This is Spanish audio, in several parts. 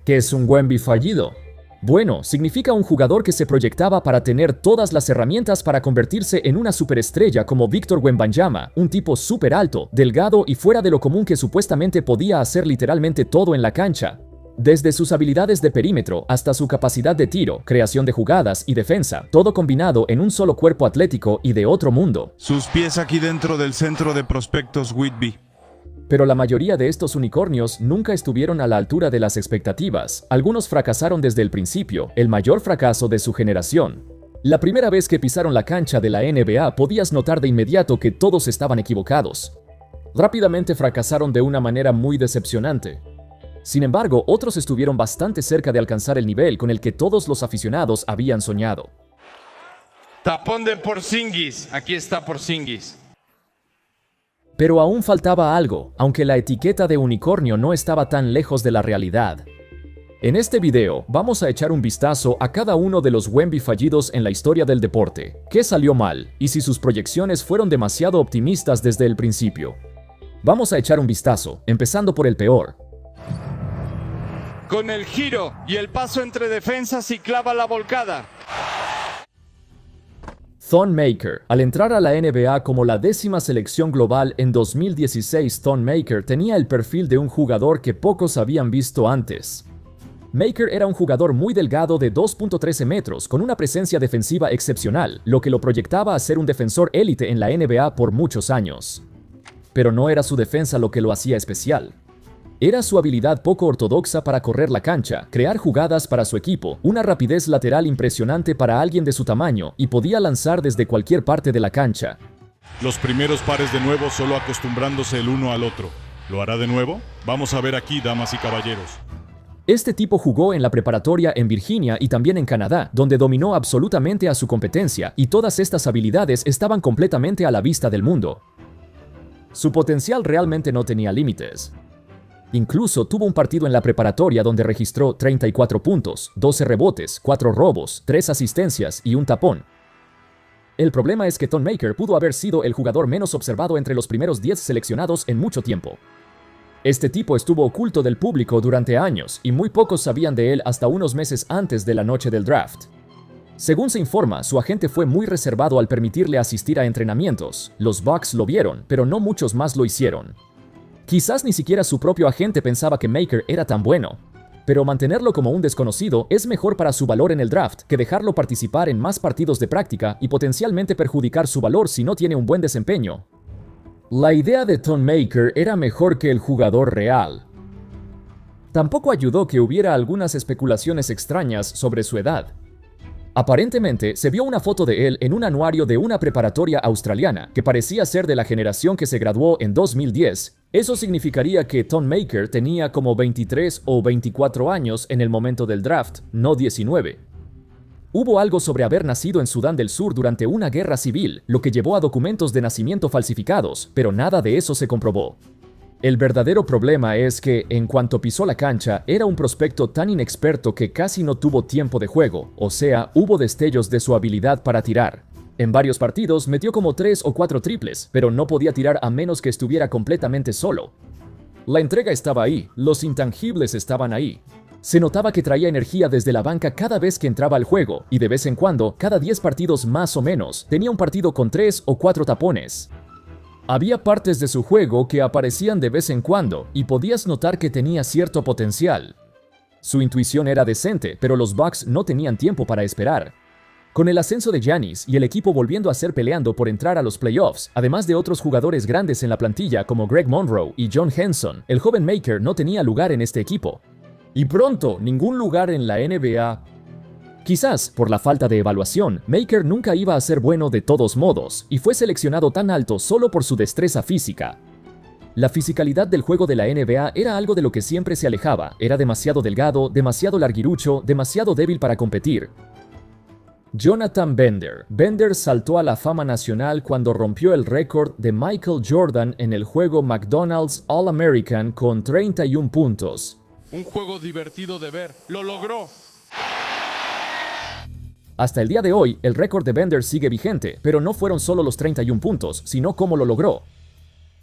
¿Qué es un Wemby fallido? Bueno, significa un jugador que se proyectaba para tener todas las herramientas para convertirse en una superestrella como Victor Wembanyama, un tipo súper alto, delgado y fuera de lo común que supuestamente podía hacer literalmente todo en la cancha. Desde sus habilidades de perímetro hasta su capacidad de tiro, creación de jugadas y defensa, todo combinado en un solo cuerpo atlético y de otro mundo. Sus pies aquí dentro del centro de prospectos Whitby. Pero la mayoría de estos unicornios nunca estuvieron a la altura de las expectativas. Algunos fracasaron desde el principio, el mayor fracaso de su generación. La primera vez que pisaron la cancha de la NBA podías notar de inmediato que todos estaban equivocados. Rápidamente fracasaron de una manera muy decepcionante. Sin embargo, otros estuvieron bastante cerca de alcanzar el nivel con el que todos los aficionados habían soñado. Tapón de Porzingis. Aquí está Porzingis. Pero aún faltaba algo, aunque la etiqueta de unicornio no estaba tan lejos de la realidad. En este video vamos a echar un vistazo a cada uno de los Wemby fallidos en la historia del deporte, qué salió mal y si sus proyecciones fueron demasiado optimistas desde el principio. Vamos a echar un vistazo, empezando por el peor. Con el giro y el paso entre defensas y clava la volcada. Thon Maker. Al entrar a la NBA como la 10ª selección global en 2016, Thon Maker tenía el perfil de un jugador que pocos habían visto antes. Maker era un jugador muy delgado de 2.13 metros, con una presencia defensiva excepcional, lo que lo proyectaba a ser un defensor élite en la NBA por muchos años. Pero no era su defensa lo que lo hacía especial. Era su habilidad poco ortodoxa para correr la cancha, crear jugadas para su equipo, una rapidez lateral impresionante para alguien de su tamaño y podía lanzar desde cualquier parte de la cancha. Los primeros pares de nuevo solo acostumbrándose el uno al otro. ¿Lo hará de nuevo? Vamos a ver aquí, damas y caballeros. Este tipo jugó en la preparatoria en Virginia y también en Canadá, donde dominó absolutamente a su competencia y todas estas habilidades estaban completamente a la vista del mundo. Su potencial realmente no tenía límites. Incluso tuvo un partido en la preparatoria donde registró 34 puntos, 12 rebotes, 4 robos, 3 asistencias y un tapón. El problema es que Thon Maker pudo haber sido el jugador menos observado entre los primeros 10 seleccionados en mucho tiempo. Este tipo estuvo oculto del público durante años y muy pocos sabían de él hasta unos meses antes de la noche del draft. Según se informa, su agente fue muy reservado al permitirle asistir a entrenamientos. Los Bucks lo vieron, pero no muchos más lo hicieron. Quizás ni siquiera su propio agente pensaba que Maker era tan bueno, pero mantenerlo como un desconocido es mejor para su valor en el draft que dejarlo participar en más partidos de práctica y potencialmente perjudicar su valor si no tiene un buen desempeño. La idea de Thon Maker era mejor que el jugador real. Tampoco ayudó que hubiera algunas especulaciones extrañas sobre su edad. Aparentemente, se vio una foto de él en un anuario de una preparatoria australiana que parecía ser de la generación que se graduó en 2010. Eso significaría que Thon Maker tenía como 23 o 24 años en el momento del draft, no 19. Hubo algo sobre haber nacido en Sudán del Sur durante una guerra civil, lo que llevó a documentos de nacimiento falsificados, pero nada de eso se comprobó. El verdadero problema es que, en cuanto pisó la cancha, era un prospecto tan inexperto que casi no tuvo tiempo de juego, o sea, hubo destellos de su habilidad para tirar. En varios partidos metió como 3 o 4 triples, pero no podía tirar a menos que estuviera completamente solo. La entrega estaba ahí, los intangibles estaban ahí. Se notaba que traía energía desde la banca cada vez que entraba al juego, y de vez en cuando, cada 10 partidos más o menos, tenía un partido con 3 o 4 tapones. Había partes de su juego que aparecían de vez en cuando, y podías notar que tenía cierto potencial. Su intuición era decente, pero los Bucks no tenían tiempo para esperar. Con el ascenso de Giannis y el equipo volviendo a ser peleando por entrar a los playoffs, además de otros jugadores grandes en la plantilla como Greg Monroe y John Henson, el joven Maker no tenía lugar en este equipo. Y pronto, ningún lugar en la NBA. Quizás, por la falta de evaluación, Maker nunca iba a ser bueno de todos modos, y fue seleccionado tan alto solo por su destreza física. La fisicalidad del juego de la NBA era algo de lo que siempre se alejaba, era demasiado delgado, demasiado larguirucho, demasiado débil para competir. Jonathan Bender. Bender saltó a la fama nacional cuando rompió el récord de Michael Jordan en el juego McDonald's All-American con 31 puntos. Un juego divertido de ver. ¡Lo logró! Hasta el día de hoy, el récord de Bender sigue vigente, pero no fueron solo los 31 puntos, sino cómo lo logró.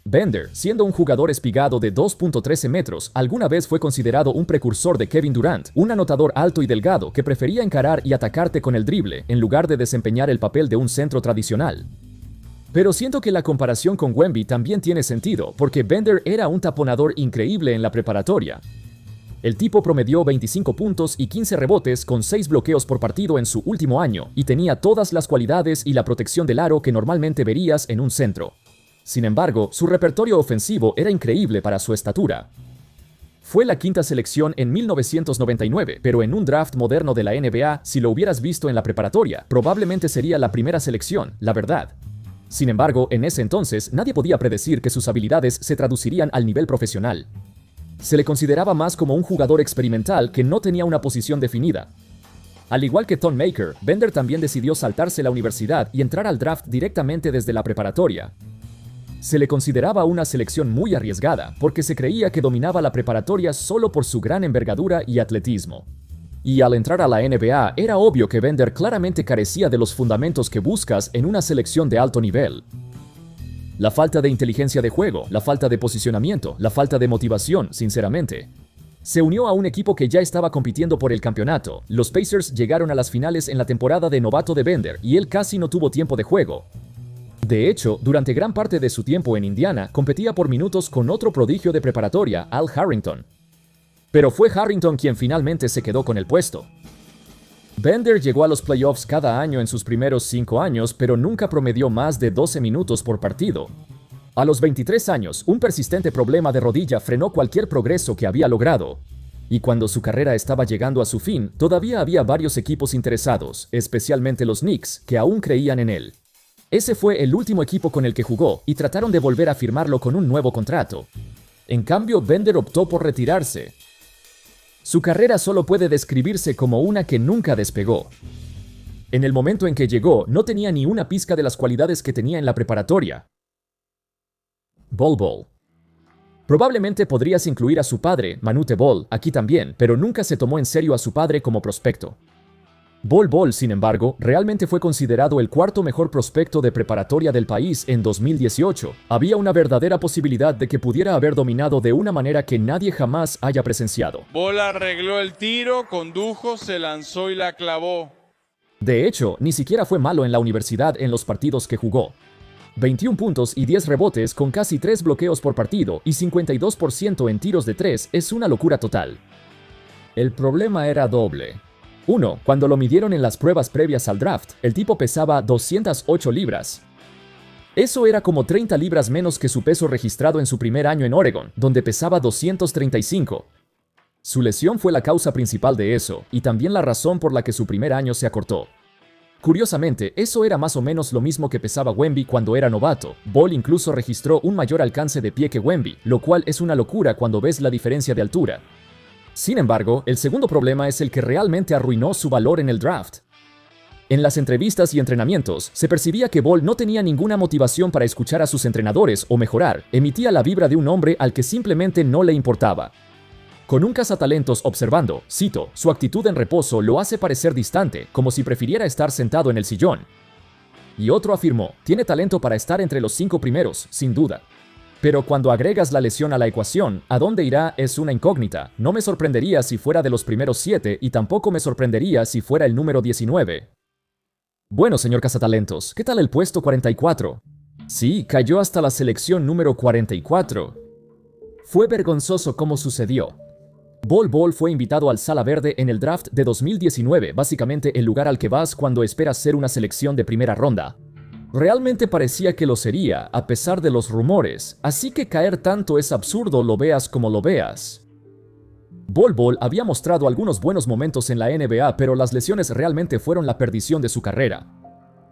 Bender, siendo un jugador espigado de 2.13 metros, alguna vez fue considerado un precursor de Kevin Durant, un anotador alto y delgado que prefería encarar y atacarte con el drible en lugar de desempeñar el papel de un centro tradicional. Pero siento que la comparación con Wemby también tiene sentido, porque Bender era un taponador increíble en la preparatoria. El tipo promedió 25 puntos y 15 rebotes con 6 bloqueos por partido en su último año, y tenía todas las cualidades y la protección del aro que normalmente verías en un centro. Sin embargo, su repertorio ofensivo era increíble para su estatura. Fue la quinta selección en 1999, pero en un draft moderno de la NBA, si lo hubieras visto en la preparatoria, probablemente sería la primera selección, la verdad. Sin embargo, en ese entonces, nadie podía predecir que sus habilidades se traducirían al nivel profesional. Se le consideraba más como un jugador experimental que no tenía una posición definida. Al igual que Thon Maker, Bender también decidió saltarse la universidad y entrar al draft directamente desde la preparatoria. Se le consideraba una selección muy arriesgada, porque se creía que dominaba la preparatoria solo por su gran envergadura y atletismo. Y al entrar a la NBA, era obvio que Bender claramente carecía de los fundamentos que buscas en una selección de alto nivel. La falta de inteligencia de juego, la falta de posicionamiento, la falta de motivación, sinceramente. Se unió a un equipo que ya estaba compitiendo por el campeonato. Los Pacers llegaron a las finales en la temporada de novato de Bender, y él casi no tuvo tiempo de juego. De hecho, durante gran parte de su tiempo en Indiana, competía por minutos con otro prodigio de preparatoria, Al Harrington. Pero fue Harrington quien finalmente se quedó con el puesto. Bender llegó a los playoffs cada año en sus primeros 5 años, pero nunca promedió más de 12 minutos por partido. A los 23 años, un persistente problema de rodilla frenó cualquier progreso que había logrado. Y cuando su carrera estaba llegando a su fin, todavía había varios equipos interesados, especialmente los Knicks, que aún creían en él. Ese fue el último equipo con el que jugó, y trataron de volver a firmarlo con un nuevo contrato. En cambio, Bender optó por retirarse. Su carrera solo puede describirse como una que nunca despegó. En el momento en que llegó, no tenía ni una pizca de las cualidades que tenía en la preparatoria. Bol Bol. Probablemente podrías incluir a su padre, Manute Bol, aquí también, pero nunca se tomó en serio a su padre como prospecto. Bol Bol, sin embargo, realmente fue considerado el cuarto mejor prospecto de preparatoria del país en 2018. Había una verdadera posibilidad de que pudiera haber dominado de una manera que nadie jamás haya presenciado. Bol arregló el tiro, condujo, se lanzó y la clavó. De hecho, ni siquiera fue malo en la universidad en los partidos que jugó. 21 puntos y 10 rebotes con casi 3 bloqueos por partido y 52% en tiros de 3 es una locura total. El problema era doble. 1. Cuando lo midieron en las pruebas previas al draft, el tipo pesaba 208 libras. Eso era como 30 libras menos que su peso registrado en su primer año en Oregon, donde pesaba 235. Su lesión fue la causa principal de eso, y también la razón por la que su primer año se acortó. Curiosamente, eso era más o menos lo mismo que pesaba Wemby cuando era novato. Bol incluso registró un mayor alcance de pie que Wemby, lo cual es una locura cuando ves la diferencia de altura. Sin embargo, el segundo problema es el que realmente arruinó su valor en el draft. En las entrevistas y entrenamientos, se percibía que Bol no tenía ninguna motivación para escuchar a sus entrenadores o mejorar, emitía la vibra de un hombre al que simplemente no le importaba. Con un cazatalentos observando, cito, su actitud en reposo lo hace parecer distante, como si prefiriera estar sentado en el sillón. Y otro afirmó, tiene talento para estar entre los 5 primeros, sin duda. Pero cuando agregas la lesión a la ecuación, ¿a dónde irá? Es una incógnita. No me sorprendería si fuera de los primeros 7 y tampoco me sorprendería si fuera el número 19. Bueno, señor cazatalentos, ¿qué tal el puesto 44? Sí, cayó hasta la selección número 44. Fue vergonzoso cómo sucedió. Bol Bol fue invitado al Sala Verde en el draft de 2019, básicamente el lugar al que vas cuando esperas ser una selección de primera ronda. Realmente parecía que lo sería, a pesar de los rumores, así que caer tanto es absurdo lo veas como lo veas. Bol Bol había mostrado algunos buenos momentos en la NBA, pero las lesiones realmente fueron la perdición de su carrera.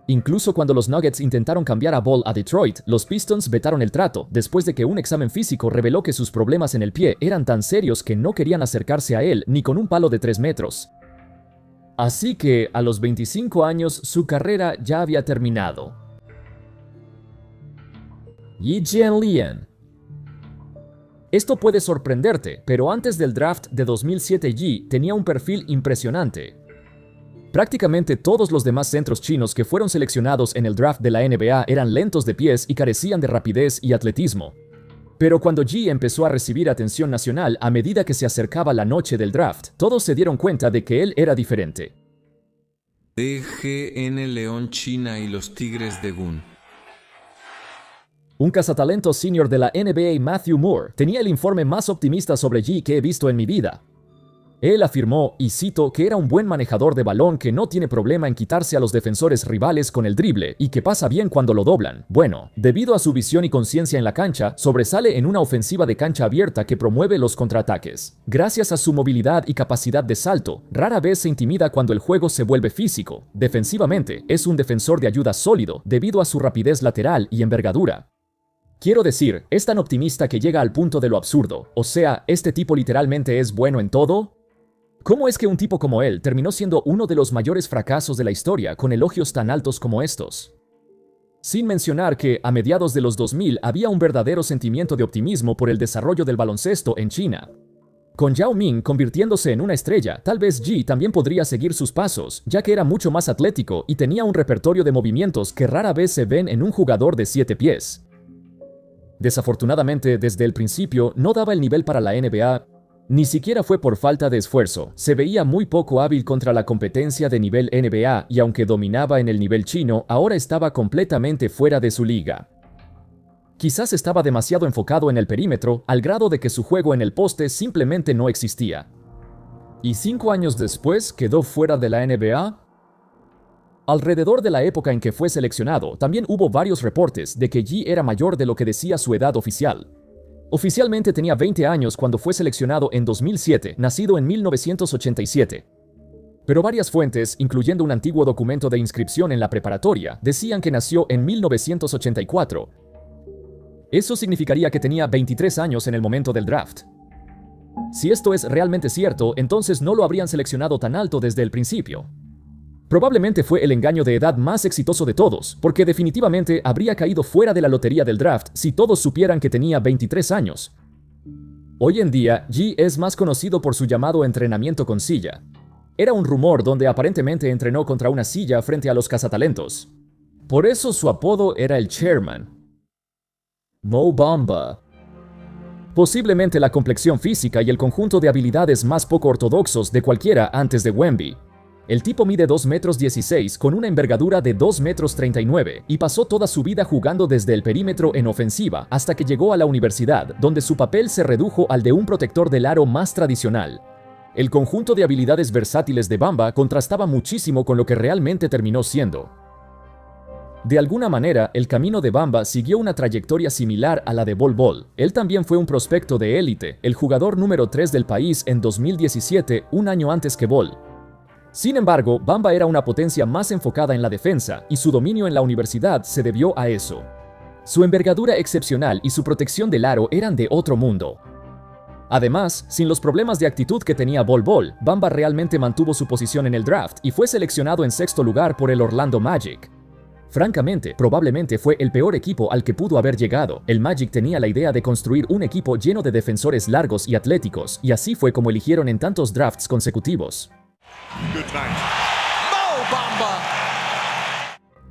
Incluso cuando los Nuggets intentaron cambiar a Bol a Detroit, los Pistons vetaron el trato, después de que un examen físico reveló que sus problemas en el pie eran tan serios que no querían acercarse a él ni con un palo de 3 metros. Así que, a los 25 años, su carrera ya había terminado. Yi Jianlian. Esto puede sorprenderte, pero antes del draft de 2007 Yi tenía un perfil impresionante. Prácticamente todos los demás centros chinos que fueron seleccionados en el draft de la NBA eran lentos de pies y carecían de rapidez y atletismo. Pero cuando G empezó a recibir atención nacional a medida que se acercaba la noche del draft, todos se dieron cuenta de que él era diferente. DGN León China y los Tigres de Gun. Un cazatalento senior de la NBA, Matthew Moore, tenía el informe más optimista sobre G que he visto en mi vida. Él afirmó, y cito, que era un buen manejador de balón que no tiene problema en quitarse a los defensores rivales con el drible y que pasa bien cuando lo doblan. Bueno, debido a su visión y conciencia en la cancha, sobresale en una ofensiva de cancha abierta que promueve los contraataques. Gracias a su movilidad y capacidad de salto, rara vez se intimida cuando el juego se vuelve físico. Defensivamente, es un defensor de ayuda sólido debido a su rapidez lateral y envergadura. Quiero decir, es tan optimista que llega al punto de lo absurdo. O sea, ¿este tipo literalmente es bueno en todo? ¿Cómo es que un tipo como él terminó siendo uno de los mayores fracasos de la historia con elogios tan altos como estos? Sin mencionar que, a mediados de los 2000, había un verdadero sentimiento de optimismo por el desarrollo del baloncesto en China. Con Yao Ming convirtiéndose en una estrella, tal vez Ji también podría seguir sus pasos, ya que era mucho más atlético y tenía un repertorio de movimientos que rara vez se ven en un jugador de 7 pies. Desafortunadamente, desde el principio, no daba el nivel para la NBA. Ni siquiera fue por falta de esfuerzo, se veía muy poco hábil contra la competencia de nivel NBA y aunque dominaba en el nivel chino, ahora estaba completamente fuera de su liga. Quizás estaba demasiado enfocado en el perímetro, al grado de que su juego en el poste simplemente no existía. ¿Y 5 años después quedó fuera de la NBA? Alrededor de la época en que fue seleccionado, también hubo varios reportes de que Ji era mayor de lo que decía su edad oficial. Oficialmente tenía 20 años cuando fue seleccionado en 2007, nacido en 1987. Pero varias fuentes, incluyendo un antiguo documento de inscripción en la preparatoria, decían que nació en 1984. Eso significaría que tenía 23 años en el momento del draft. Si esto es realmente cierto, entonces no lo habrían seleccionado tan alto desde el principio. Probablemente fue el engaño de edad más exitoso de todos, porque definitivamente habría caído fuera de la lotería del draft si todos supieran que tenía 23 años. Hoy en día, Ji es más conocido por su llamado entrenamiento con silla. Era un rumor donde aparentemente entrenó contra una silla frente a los cazatalentos. Por eso su apodo era el Chairman. Mo Bamba. Posiblemente la complexión física y el conjunto de habilidades más poco ortodoxos de cualquiera antes de Wemby. El tipo mide 2,16 metros con una envergadura de 2,39 metros y pasó toda su vida jugando desde el perímetro en ofensiva hasta que llegó a la universidad, donde su papel se redujo al de un protector del aro más tradicional. El conjunto de habilidades versátiles de Bamba contrastaba muchísimo con lo que realmente terminó siendo. De alguna manera, el camino de Bamba siguió una trayectoria similar a la de Bol Bol. Él también fue un prospecto de élite, el jugador número 3 del país en 2017, un año antes que Bol. Sin embargo, Bamba era una potencia más enfocada en la defensa, y su dominio en la universidad se debió a eso. Su envergadura excepcional y su protección del aro eran de otro mundo. Además, sin los problemas de actitud que tenía Bol Bol, Bamba realmente mantuvo su posición en el draft y fue seleccionado en 6º lugar por el Orlando Magic. Francamente, probablemente fue el peor equipo al que pudo haber llegado. El Magic tenía la idea de construir un equipo lleno de defensores largos y atléticos, y así fue como eligieron en tantos drafts consecutivos.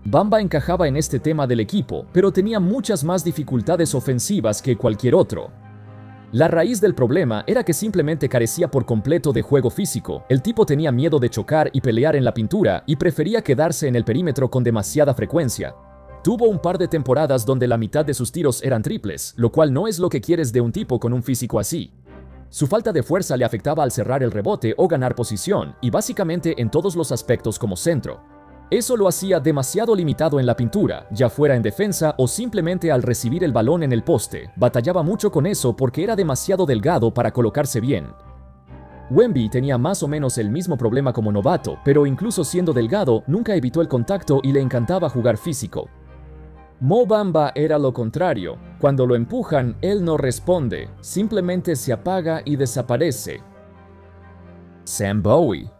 Bamba encajaba en este tema del equipo, pero tenía muchas más dificultades ofensivas que cualquier otro. La raíz del problema era que simplemente carecía por completo de juego físico. El tipo tenía miedo de chocar y pelear en la pintura y prefería quedarse en el perímetro con demasiada frecuencia. Tuvo un par de temporadas donde la mitad de sus tiros eran triples, lo cual no es lo que quieres de un tipo con un físico así. Su falta de fuerza le afectaba al cerrar el rebote o ganar posición, y básicamente en todos los aspectos como centro. Eso lo hacía demasiado limitado en la pintura, ya fuera en defensa o simplemente al recibir el balón en el poste. Batallaba mucho con eso porque era demasiado delgado para colocarse bien. Wemby tenía más o menos el mismo problema como novato, pero incluso siendo delgado, nunca evitó el contacto y le encantaba jugar físico. Mo Bamba era lo contrario. Cuando lo empujan, él no responde, simplemente se apaga y desaparece. Sam Bowie.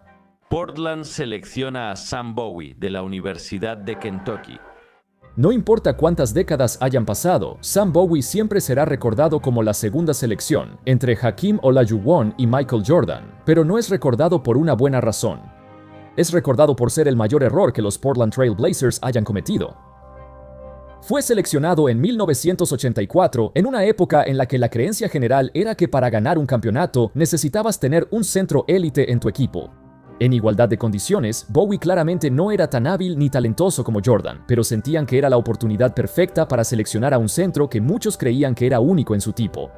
Portland selecciona a Sam Bowie de la Universidad de Kentucky. No importa cuántas décadas hayan pasado, Sam Bowie siempre será recordado como la segunda selección, entre Hakeem Olajuwon y Michael Jordan, pero no es recordado por una buena razón. Es recordado por ser el mayor error que los Portland Trail Blazers hayan cometido. Fue seleccionado en 1984 en una época en la que la creencia general era que para ganar un campeonato necesitabas tener un centro élite en tu equipo. En igualdad de condiciones, Bowie claramente no era tan hábil ni talentoso como Jordan, pero sentían que era la oportunidad perfecta para seleccionar a un centro que muchos creían que era único en su tipo.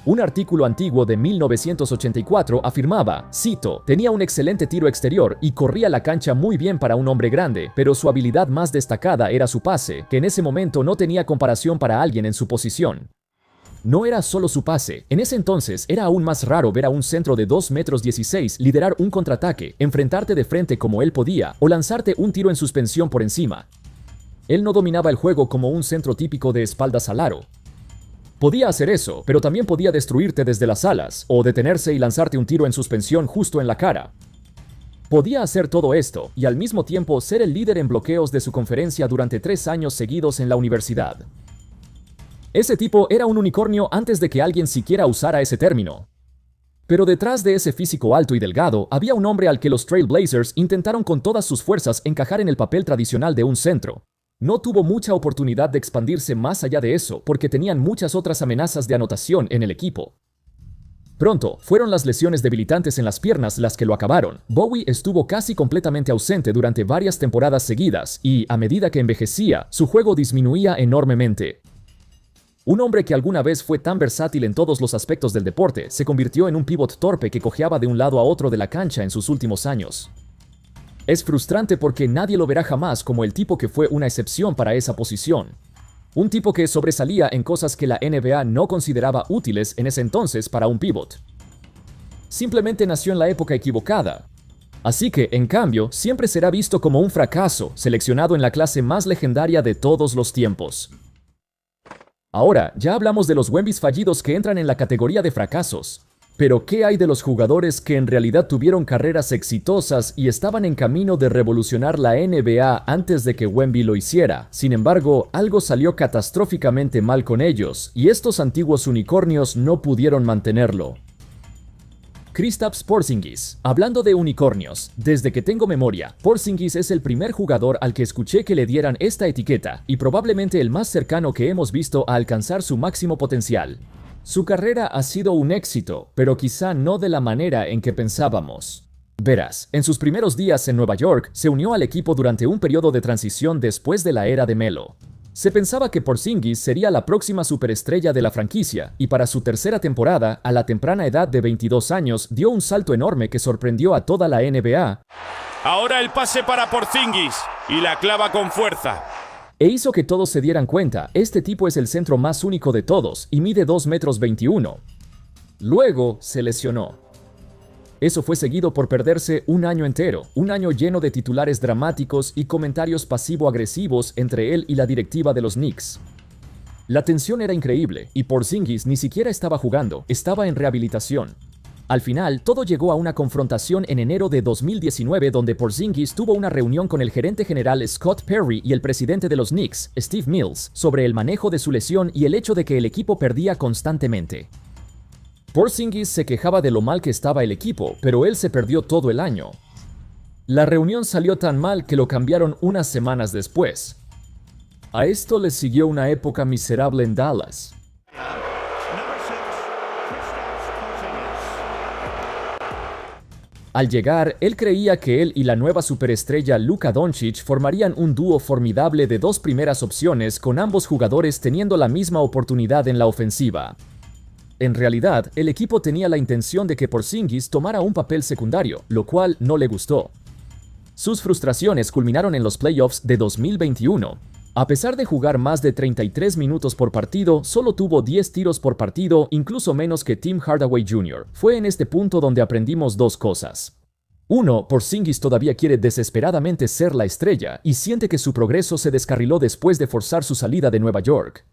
Un artículo antiguo de 1984 afirmaba, cito, tenía un excelente tiro exterior y corría la cancha muy bien para un hombre grande, pero su habilidad más destacada era su pase, que en ese momento no tenía comparación para alguien en su posición. No era solo su pase, en ese entonces era aún más raro ver a un centro de 2,16 m liderar un contraataque, enfrentarte de frente como él podía, o lanzarte un tiro en suspensión por encima. Él no dominaba el juego como un centro típico de espaldas al aro. Podía hacer eso, pero también podía destruirte desde las alas, o detenerse y lanzarte un tiro en suspensión justo en la cara. Podía hacer todo esto, y al mismo tiempo ser el líder en bloqueos de su conferencia durante 3 años seguidos en la universidad. Ese tipo era un unicornio antes de que alguien siquiera usara ese término. Pero detrás de ese físico alto y delgado, había un hombre al que los Trail Blazers intentaron con todas sus fuerzas encajar en el papel tradicional de un centro. No tuvo mucha oportunidad de expandirse más allá de eso, porque tenían muchas otras amenazas de anotación en el equipo. Pronto, fueron las lesiones debilitantes en las piernas las que lo acabaron. Bowie estuvo casi completamente ausente durante varias temporadas seguidas, y, a medida que envejecía, su juego disminuía enormemente. Un hombre que alguna vez fue tan versátil en todos los aspectos del deporte, se convirtió en un pívot torpe que cojeaba de un lado a otro de la cancha en sus últimos años. Es frustrante porque nadie lo verá jamás como el tipo que fue una excepción para esa posición. Un tipo que sobresalía en cosas que la NBA no consideraba útiles en ese entonces para un pívot. Simplemente nació en la época equivocada. Así que, en cambio, siempre será visto como un fracaso, seleccionado en la clase más legendaria de todos los tiempos. Ahora, ya hablamos de los Wembys fallidos que entran en la categoría de fracasos. Pero ¿qué hay de los jugadores que en realidad tuvieron carreras exitosas y estaban en camino de revolucionar la NBA antes de que Wemby lo hiciera? Sin embargo, algo salió catastróficamente mal con ellos, y estos antiguos unicornios no pudieron mantenerlo. Kristaps Porzingis. Hablando de unicornios, desde que tengo memoria, Porzingis es el primer jugador al que escuché que le dieran esta etiqueta, y probablemente el más cercano que hemos visto a alcanzar su máximo potencial. Su carrera ha sido un éxito, pero quizá no de la manera en que pensábamos. Verás, en sus primeros días en Nueva York, se unió al equipo durante un periodo de transición después de la era de Melo. Se pensaba que Porzingis sería la próxima superestrella de la franquicia, y para su tercera temporada, a la temprana edad de 22 años, dio un salto enorme que sorprendió a toda la NBA. Ahora el pase para Porzingis, y la clava con fuerza. E hizo que todos se dieran cuenta, este tipo es el centro más único de todos, y mide 2,21 m. Luego se lesionó. Eso fue seguido por perderse un año entero, un año lleno de titulares dramáticos y comentarios pasivo-agresivos entre él y la directiva de los Knicks. La tensión era increíble, y Porzingis ni siquiera estaba jugando, estaba en rehabilitación. Al final, todo llegó a una confrontación en enero de 2019 donde Porzingis tuvo una reunión con el gerente general Scott Perry y el presidente de los Knicks, Steve Mills, sobre el manejo de su lesión y el hecho de que el equipo perdía constantemente. Porzingis se quejaba de lo mal que estaba el equipo, pero él se perdió todo el año. La reunión salió tan mal que lo cambiaron unas semanas después. A esto le siguió una época miserable en Dallas. Al llegar, él creía que él y la nueva superestrella Luka Doncic formarían un dúo formidable de 2 primeras opciones, con ambos jugadores teniendo la misma oportunidad en la ofensiva. En realidad, el equipo tenía la intención de que Porzingis tomara un papel secundario, lo cual no le gustó. Sus frustraciones culminaron en los playoffs de 2021. A pesar de jugar más de 33 minutos por partido, solo tuvo 10 tiros por partido, incluso menos que Tim Hardaway Jr. Fue en este punto donde aprendimos 2 cosas. 1. Porzingis todavía quiere desesperadamente ser la estrella y siente que su progreso se descarriló después de forzar su salida de Nueva York.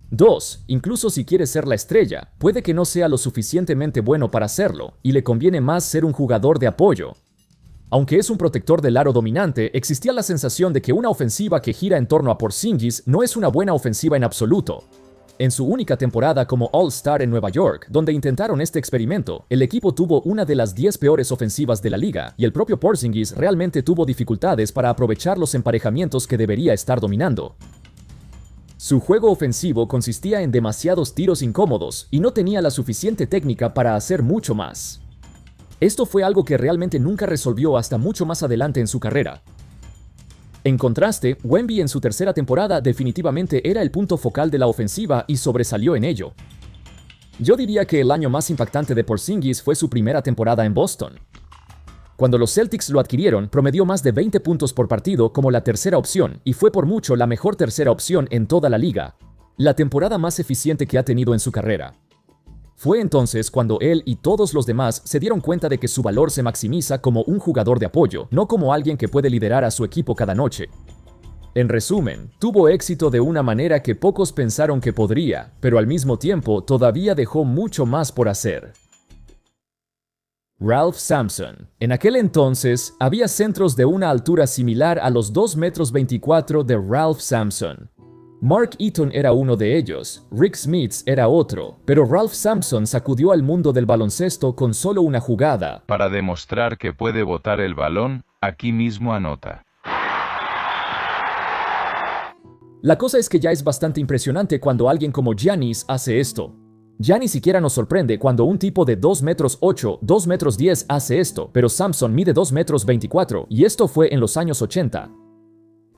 2. Incluso si quiere ser la estrella, puede que no sea lo suficientemente bueno para hacerlo, y le conviene más ser un jugador de apoyo. Aunque es un protector del aro dominante, existía la sensación de que una ofensiva que gira en torno a Porzingis no es una buena ofensiva en absoluto. En su única temporada como All-Star en Nueva York, donde intentaron este experimento, el equipo tuvo una de las 10 peores ofensivas de la liga, y el propio Porzingis realmente tuvo dificultades para aprovechar los emparejamientos que debería estar dominando. Su juego ofensivo consistía en demasiados tiros incómodos y no tenía la suficiente técnica para hacer mucho más. Esto fue algo que realmente nunca resolvió hasta mucho más adelante en su carrera. En contraste, Wemby en su tercera temporada definitivamente era el punto focal de la ofensiva y sobresalió en ello. Yo diría que el año más impactante de Porzingis fue su primera temporada en Boston. Cuando los Celtics lo adquirieron, promedió más de 20 puntos por partido como la tercera opción y fue por mucho la mejor tercera opción en toda la liga, la temporada más eficiente que ha tenido en su carrera. Fue entonces cuando él y todos los demás se dieron cuenta de que su valor se maximiza como un jugador de apoyo, no como alguien que puede liderar a su equipo cada noche. En resumen, tuvo éxito de una manera que pocos pensaron que podría, pero al mismo tiempo todavía dejó mucho más por hacer. Ralph Sampson. En aquel entonces, había centros de una altura similar a los 2,24 m de Ralph Sampson. Mark Eaton era uno de ellos, Rick Smith era otro, pero Ralph Sampson sacudió al mundo del baloncesto con solo una jugada. Para demostrar que puede botar el balón, aquí mismo anota. La cosa es que ya es bastante impresionante cuando alguien como Giannis hace esto. Ya ni siquiera nos sorprende cuando un tipo de 2,8 metros, 2,10 metros hace esto, pero Sampson mide 2,24 metros y esto fue en los años 80.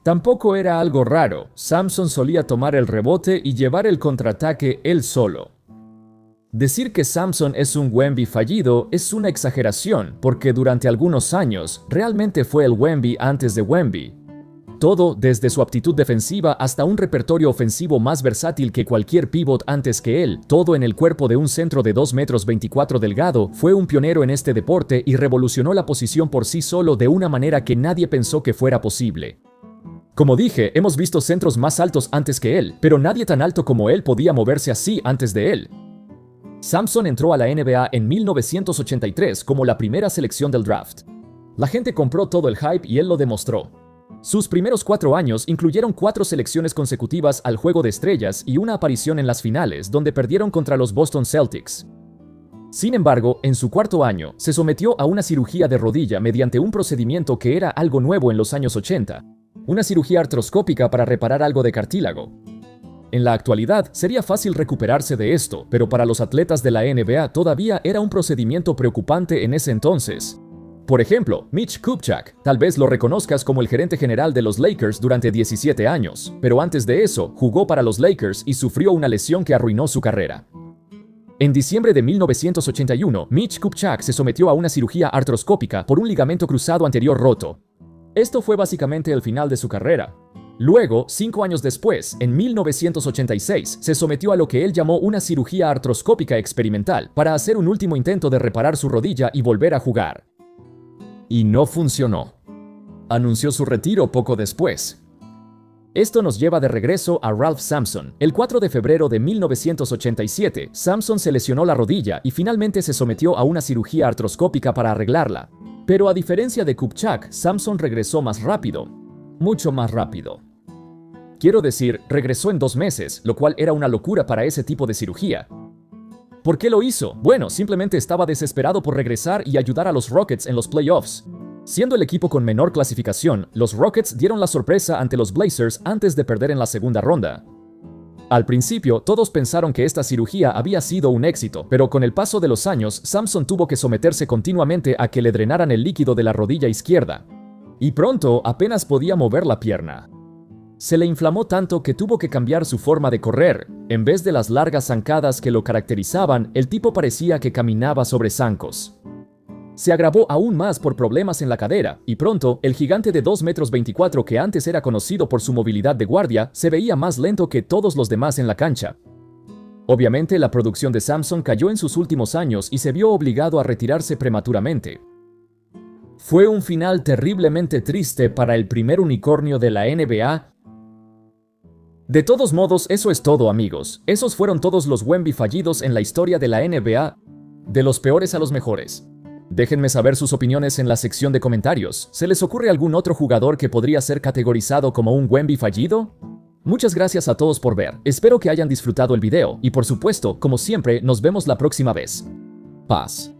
Tampoco era algo raro, Sampson solía tomar el rebote y llevar el contraataque él solo. Decir que Sampson es un Wemby fallido es una exageración, porque durante algunos años realmente fue el Wemby antes de Wemby. Todo, desde su aptitud defensiva hasta un repertorio ofensivo más versátil que cualquier pivot antes que él, todo en el cuerpo de un centro de 2,24 metros delgado, fue un pionero en este deporte y revolucionó la posición por sí solo de una manera que nadie pensó que fuera posible. Como dije, hemos visto centros más altos antes que él, pero nadie tan alto como él podía moverse así antes de él. Sampson entró a la NBA en 1983 como la primera selección del draft. La gente compró todo el hype y él lo demostró. Sus primeros 4 años incluyeron 4 selecciones consecutivas al Juego de Estrellas y una aparición en las finales, donde perdieron contra los Boston Celtics. Sin embargo, en su cuarto año, se sometió a una cirugía de rodilla mediante un procedimiento que era algo nuevo en los años 80. Una cirugía artroscópica para reparar algo de cartílago. En la actualidad, sería fácil recuperarse de esto, pero para los atletas de la NBA todavía era un procedimiento preocupante en ese entonces. Por ejemplo, Mitch Kupchak, tal vez lo reconozcas como el gerente general de los Lakers durante 17 años, pero antes de eso, jugó para los Lakers y sufrió una lesión que arruinó su carrera. En diciembre de 1981, Mitch Kupchak se sometió a una cirugía artroscópica por un ligamento cruzado anterior roto. Esto fue básicamente el final de su carrera. Luego, 5 años después, en 1986, se sometió a lo que él llamó una cirugía artroscópica experimental para hacer un último intento de reparar su rodilla y volver a jugar. Y no funcionó. Anunció su retiro poco después. Esto nos lleva de regreso a Ralph Sampson. El 4 de febrero de 1987, Sampson se lesionó la rodilla y finalmente se sometió a una cirugía artroscópica para arreglarla. Pero a diferencia de Kupchak, Sampson regresó más rápido. Mucho más rápido. Quiero decir, regresó en 2 meses, lo cual era una locura para ese tipo de cirugía. ¿Por qué lo hizo? Bueno, simplemente estaba desesperado por regresar y ayudar a los Rockets en los playoffs. Siendo el equipo con menor clasificación, los Rockets dieron la sorpresa ante los Blazers antes de perder en la segunda ronda. Al principio, todos pensaron que esta cirugía había sido un éxito, pero con el paso de los años, Sampson tuvo que someterse continuamente a que le drenaran el líquido de la rodilla izquierda. Y pronto apenas podía mover la pierna. Se le inflamó tanto que tuvo que cambiar su forma de correr. En vez de las largas zancadas que lo caracterizaban, el tipo parecía que caminaba sobre zancos. Se agravó aún más por problemas en la cadera, y pronto, el gigante de 2,24 metros que antes era conocido por su movilidad de guardia, se veía más lento que todos los demás en la cancha. Obviamente, la producción de Sampson cayó en sus últimos años y se vio obligado a retirarse prematuramente. Fue un final terriblemente triste para el primer unicornio de la NBA. De todos modos, eso es todo, amigos. Esos fueron todos los Wemby fallidos en la historia de la NBA, de los peores a los mejores. Déjenme saber sus opiniones en la sección de comentarios. ¿Se les ocurre algún otro jugador que podría ser categorizado como un Wemby fallido? Muchas gracias a todos por ver. Espero que hayan disfrutado el video y por supuesto, como siempre, nos vemos la próxima vez. Paz.